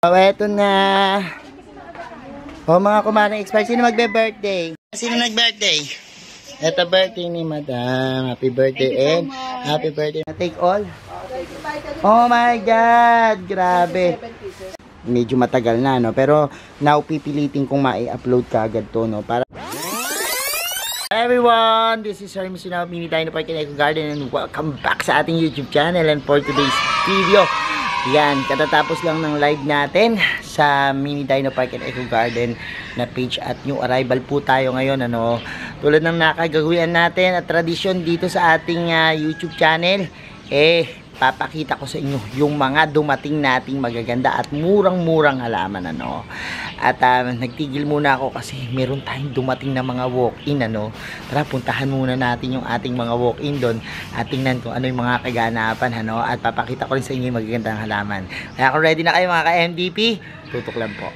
So, eto na. O mga kumarang expert, sino magbe-birthday? Sino nag-birthday? Eto birthday ni Madam. Happy birthday and happy birthday. Take all? Oh my God! Grabe. Medyo matagal na, no? Pero now pipilitin kong ma-upload ka agad to, no? Para everyone, this is Sir Misuna of Mini Dino Park in Eco Garden and welcome back sa ating YouTube channel. And for today's video, yan, katatapos lang ng live natin sa Mini Dino Park and Eco Garden na page at new arrival po tayo ngayon, ano. Tulad ng nakagawian natin at tradisyon dito sa ating YouTube channel, papakita ko sa inyo yung mga dumating nating magaganda at murang-murang halaman, ano. At nagtigil muna ako kasi meron tayong dumating na mga walk-in, ano. Tara, puntahan muna natin yung ating mga walk-in doon at tingnan kung ano yung mga kaganapan, ano. At papakita ko rin sa inyo yung magagandang halaman. Kaya kung ready na kayo mga ka-MDP, tutok lang po.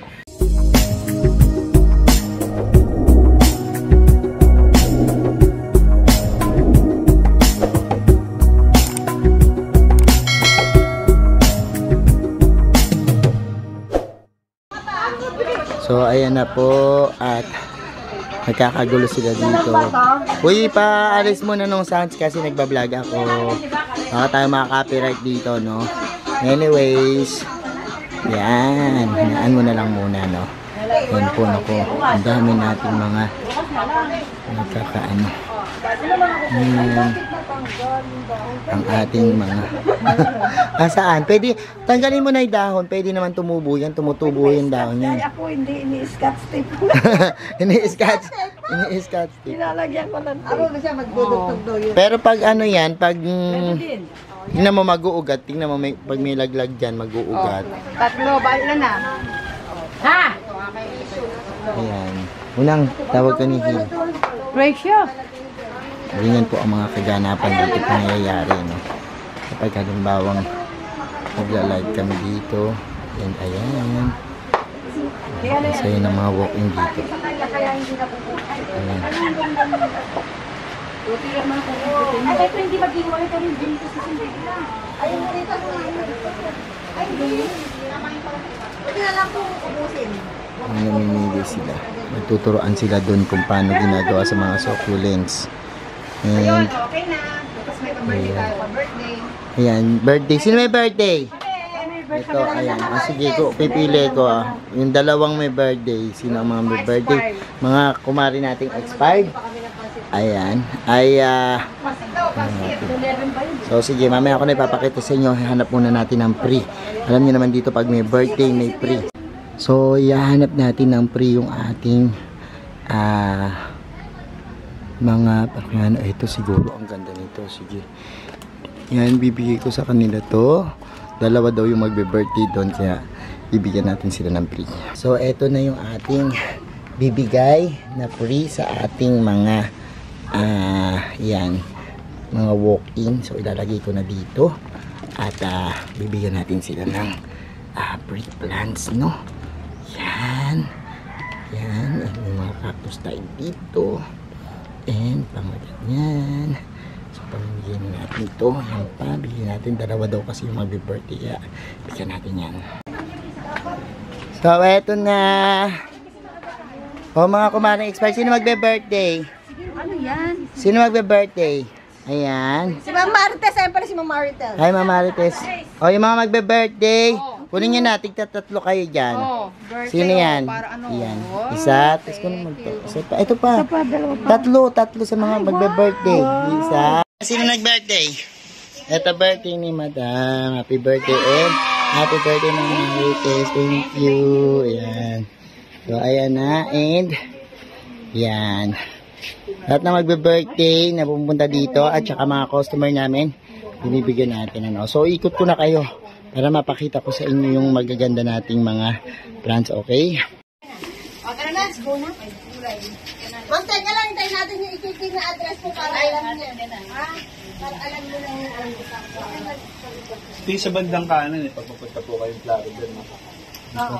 So, ayan na po at nagkakagulo sila dito. Uy, paalis muna nung sounds kasi nagbablog ako. Baka tayo maka-copyright dito, no? Anyways, yan. Hinaan mo na lang muna, no? Yan po, naku. Ang dami natin mga nagkakaano. Ang ating mga saan? Pwede, tanggalin mo na yung dahon. Pwede naman tumubo yan. Tumutubo yung dahon yan. Ako hindi ini-scotch tape. Ini-scotch tape. Nilalagyan ko ng tape. Ako na siya magdudugtog yun. Pero pag ano yan, pag tingnan mo mag-uugat, tingnan mo pag may laglag dyan, mag-uugat. Tatlo, balik na. Ha? Ayan. Unang tawag ka ni Hill. Ratio. Ganyan po ang mga kaganapan dito pangyayari, no? Kapag halimbawang magla-live kami dito, yan, ayan. Isa yun ang mga walk-in dito. Ayan. Ay, pero hindi mag-iwalay ka rin dito sa sindila. Ayun mo dito. Ay, hindi. Pwede na lang kung ubusin. Namimili sila. Magtuturoan sila doon kung paano ginagawa sa mga succulents. Ayun, okay na. Tapos may pa-birthday tayo, pa-birthday. Ayan, birthday. Sino may birthday? Ito, ayan. Sige ko, pipili ko. Yung dalawang may birthday. Sino ang mga may birthday? Mga kumari nating expired. Ayan. So, sige, mamaya ako na ipapakita sa inyo. Hanap muna natin ng free. Alam niyo naman dito, pag may birthday, may free. So, ihahanap natin ng free yung ating mga pakyan. Ito siguro ang ganda nito. Sige, yan, bibigay ko sa kanila to. Dalawa daw yung magbe-birthday doon, kaya bibigyan natin sila ng free. So eto na yung ating bibigay na free sa ating mga yan, mga walk-in. So ilalagay ko na dito at bibigyan natin sila ng free plants, no? Yan, yan, yung mga cactus tayo dito. And pamaganyan. So pamigyan natin ito. Yan pa, bigyan natin. Dalawa daw kasi yung mag-birthday. Kaya bigyan natin yan. So eto na. O mga kumarang expert, sino magbe-birthday? Ano yan? Sino magbe-birthday? Ayan. Si Ma'am Marites. Ayun pala si Ma'am Marites. Hi Ma'am Marites. O yung mga magbe-birthday, kunin nyo na. Tigtatlo kayo dyan. Sino yan? Yan. Isa. Tapos kunin mo ito. Isa pa. Ito pa. Tatlo sa mga magbe-birthday. Isa. Sino nag-birthday? Ito birthday ni Madam. Happy birthday and happy birthday Ma'am Marites. Thank you. Ayan. So ayan na. And yan. Lahat na magbe-birthday na pupunta dito at saka mga customer namin, binibigyan natin, ano. So ikot ko na kayo para mapakita ko sa inyo yung magaganda nating mga plants, okay? Okay na, go na. Ma'am, teka lang, hintayin natin yung ikiking na address po para alam niyo. Ha? Para alam niyo lang yung alam ko sa ako. Ito sa bandang kanan, pagpupunta po kayong Florida. Oo.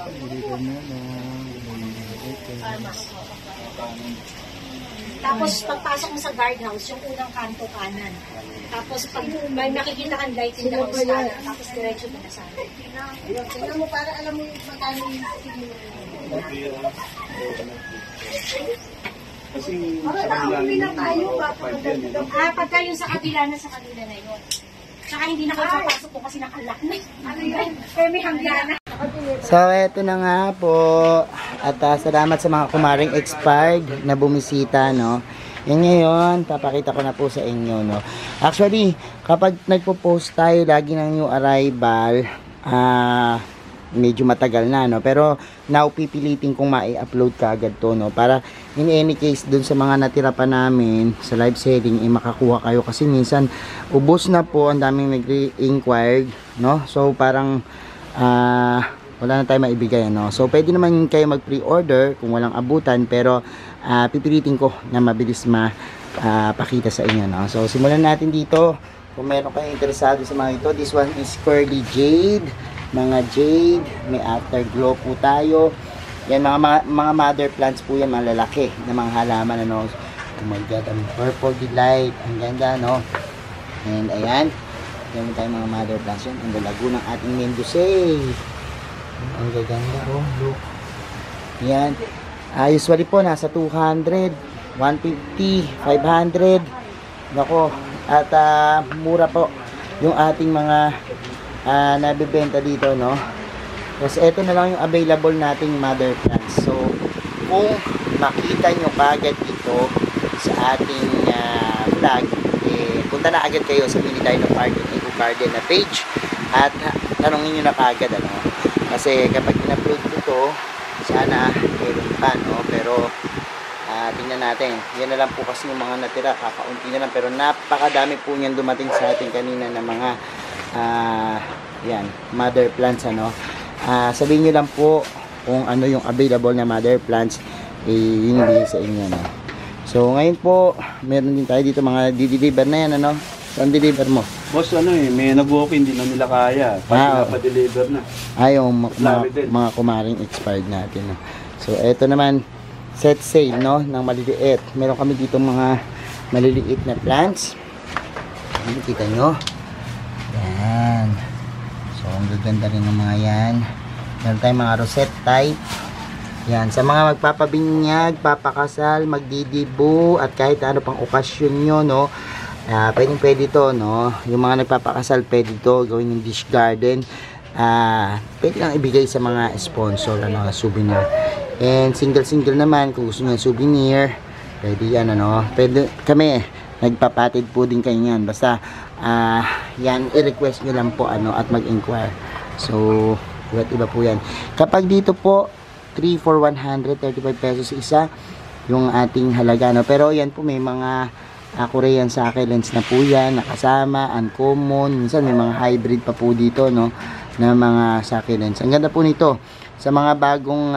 Tapos pagpasok mo sa guardhouse, yung unang kanto kanan. Tapos pag may nakikita kang light in the house kanan, tapos diretso mo na sana. Tingnan mo para alam mo yung magkano yung Kasi pagka yung sa kabila na yun. Saka hindi na kayo papasok po kasi nakalak na. Ano yun? Pero may hangganan. So, eto na nga po. At salamat sa mga kumaring expired na bumisita, no. Yan ngayon, papakita ko na po sa inyo, no. Actually, kapag nagpo-post tayo lagi ng new arrival, medyo matagal na, no. Pero, now, pipilitin kong mai-upload kaagad to, no. Para, in any case, dun sa mga natira pa namin, sa live selling, makakuha kayo. Kasi minsan, ubos na po, ang daming nag-inquired, no. So, parang, wala na tayo maibigay, no? So pwede naman kayo mag pre-order kung walang abutan, pero pipilitin ko na mabilis pakita sa inyo, no? So simulan natin dito. Kung meron kayong interesado sa mga ito, this one is curly jade, mga jade, may afterglow po tayo. Yan, mga mother plants po yan, mga lalaki na mga halaman, ano? Oh my god, ang purple delight, ang ganda, no? And ayan, yan tayo mga mother plants yan, ang lalago ng ating Mendoza. Ang gaganda, oh, look. Yan. Usually po, nasa 200, 150, 500. Nako. At mura po yung ating mga nabibenta dito, no? Kasi ito na lang yung available nating mother plants. So, kung makita nyo kagad dito sa ating vlog, punta na agad kayo sa Mini Dino Park Eco Garden na page at tanongin nyo na kagad, ano? Kasi kapag in-upload ko to, sana meron pa, no? Pero tingnan natin. Yan na lang po kasi yung mga natira, kakaunti na lang, pero napakadami po niyan dumating sa atin kanina na mga yan, mother plants, ano. Sabihin nyo lang po kung ano yung available na mother plants, yun yung sa inyo, no. So ngayon po, meron din tayo dito mga di-deliver na yan, ano. Saan deliver mo? boss, may nag-walk-in, hindi na nila kaya. Pati pa-deliver na. Yung mga kumaring expired natin, no? So eto naman, set sale, no, ng maliliit. Meron kami dito mga maliliit na plants. Kita nyo. Yan. So ang gaganda rin ng mga yan. Meron tayong mga rosette type. Yan, sa mga magpapabinyag, papakasal, magdidibo, at kahit ano pang okasyon nyo, no, pwede to, no. Yung mga nagpapakasal, pwede to gawin yung dish garden. Pwede lang ibigay sa mga sponsor, ano, souvenir. And single naman, kung gusto nyo souvenir, pwede yan, ano. Pwede kami, nagpapatid po din kayo yan. Basta yan, i-request nyo lang po, ano, at mag-inquire. So iba't iba po yan. Kapag dito po 3 for 135 pesos isa yung ating halaga, no. Pero yan po, may mga Korean succulents na po yan nakasama, uncommon, minsan may mga hybrid pa po dito, no, na mga succulents. Ang ganda po nito sa mga bagong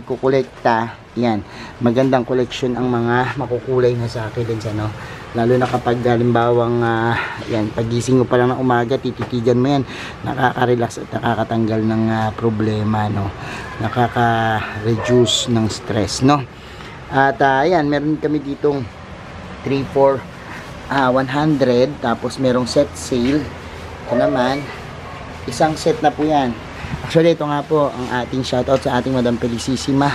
nagkukolekta. Yan, magandang collection ang mga makukulay na succulents, ano. Lalo na kapag halimbawang yan, pagising mo pa lang ng umaga, tititigan mo yan, nakaka-relax at nakakatanggal ng problema, no, nakaka-reduce ng stress, no. At ayan, meron kami ditong 3 for 100, tapos merong set sale. Ito naman, isang set na po yan. Actually, ito nga po ang ating shoutout sa ating Madam Felicissima.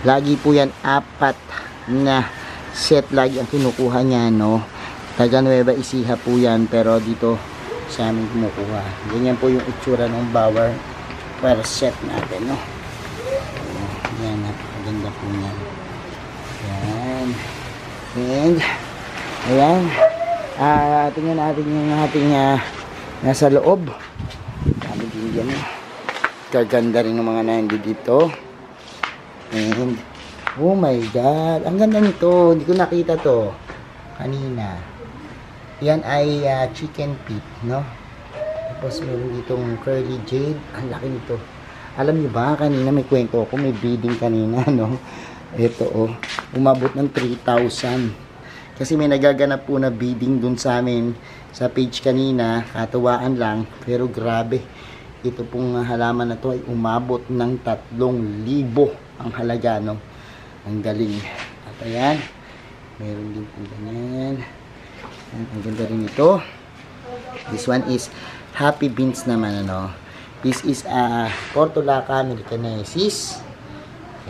Lagi po yan 4 na set lagi ang kinukuha niya, no. Taga Nueva Ecija po yan, pero dito sa amin kumukuha. Ganyan po yung itsura ng Bauer per set natin, no. Yan, napakaganda po yan. Yan. And ayan, tingnan natin yung ating nasa loob. Dami din yan, kaganda rin ng mga nandi dito. And oh my god, ang ganda nito. Hindi ko nakita to kanina. Yan ay chicken feet, no. Tapos meron ditong curly jade. Ang laki nito. Alam niyo ba, kanina may kwento ako, may breeding kanina, no. Ito, oh, umabot ng 3,000. Kasi may nagaganap po na bidding dun sa amin sa page kanina, katuwaan lang, pero grabe. Ito pong halaman na to ay umabot ng 3,000 ang halaga, no. Ang galing. At ayan, Meron din po ganyan. Ang ganda rin ito. This one is Happy Beans naman, ano. This is Portulaca americanensis.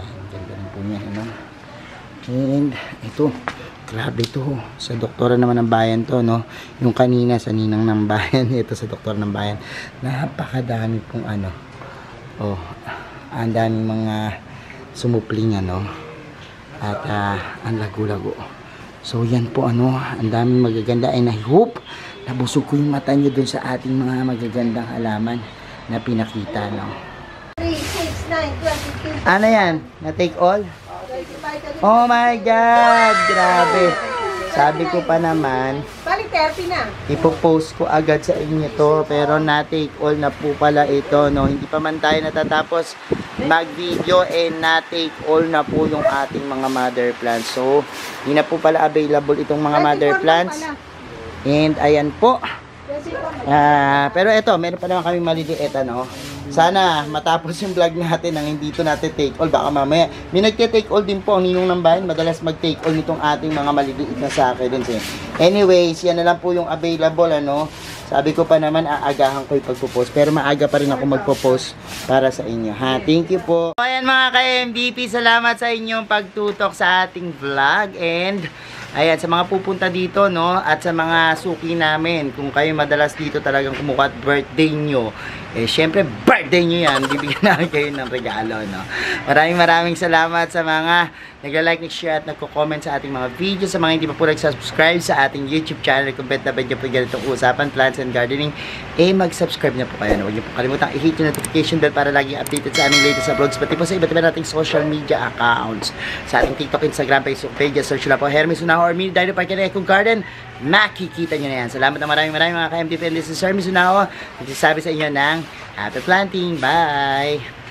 Yan, ang ganda rin po niya, ano. And ito, grabe ito. Sa doktora naman ng bayan to, no. Yung kanina sa ninang ng bayan, ito sa doktora ng bayan. Napakadami pong ano. Oh, ang daming mga sumupling, ano. At ang lago-lago. So yan po, ano, ang daming magaganda. And I hope nabusog ko yung mata nyo dun sa ating mga magagandang halaman na pinakita, no. 3, 6, 9, 22. Ano yan? Na-take all? Oh my God! Grabe! Sabi ko pa naman, Balik 30 na. ipopost ko agad sa inyo to, pero na-take all na po pala ito, no. Hindi pa man tayo natatapos mag-video, na-take all na po yung ating mga mother plants. So, hindi na po pala available itong mga mother plants. And ayan po. Pero eto, meron pa naman kami maliliit, ano. Sana matapos yung vlog natin nang hindi ito natin take all. Baka mamaya, may nagte-take all din po ang ninong ng bayan. Madalas mag-take all nitong ating mga maliliit na sake din. Anyways, yan na lang po yung available, ano. Sabi ko pa naman, aagahan ko yung pagpo-post. Pero maaga pa rin ako magpo-post para sa inyo, ha. Thank you po. So, ayan mga ka-MDP, salamat sa inyong pagtutok sa ating vlog. And ayan, sa mga pupunta dito, no, at sa mga suki namin, kung kayo madalas dito talagang kumuha at birthday nyo, syempre, birthday nyo yan, bibigyan namin kayo ng regalo, no. Maraming salamat sa mga nagla-like, nag-share at nagko-comment sa ating mga videos. Sa mga hindi pa po nag-subscribe sa ating YouTube channel, kung bet na video po ganitong usapan, plants and gardening, mag-subscribe na po kayo. Huwag niyo po kalimutan i-hit yung notification bell para lagi updated sa aming latest vlogs, pati po sa iba't iba nating social media accounts. Sa ating TikTok, Instagram, Facebook page, search lang po Hermes Unaho or Mini Dino Park and Eco Garden. Makikita nyo na yan. Salamat na maraming mga ka-MDP and this is Hermes Unaho. Nagsasabi sa inyo ng happy planting. Bye!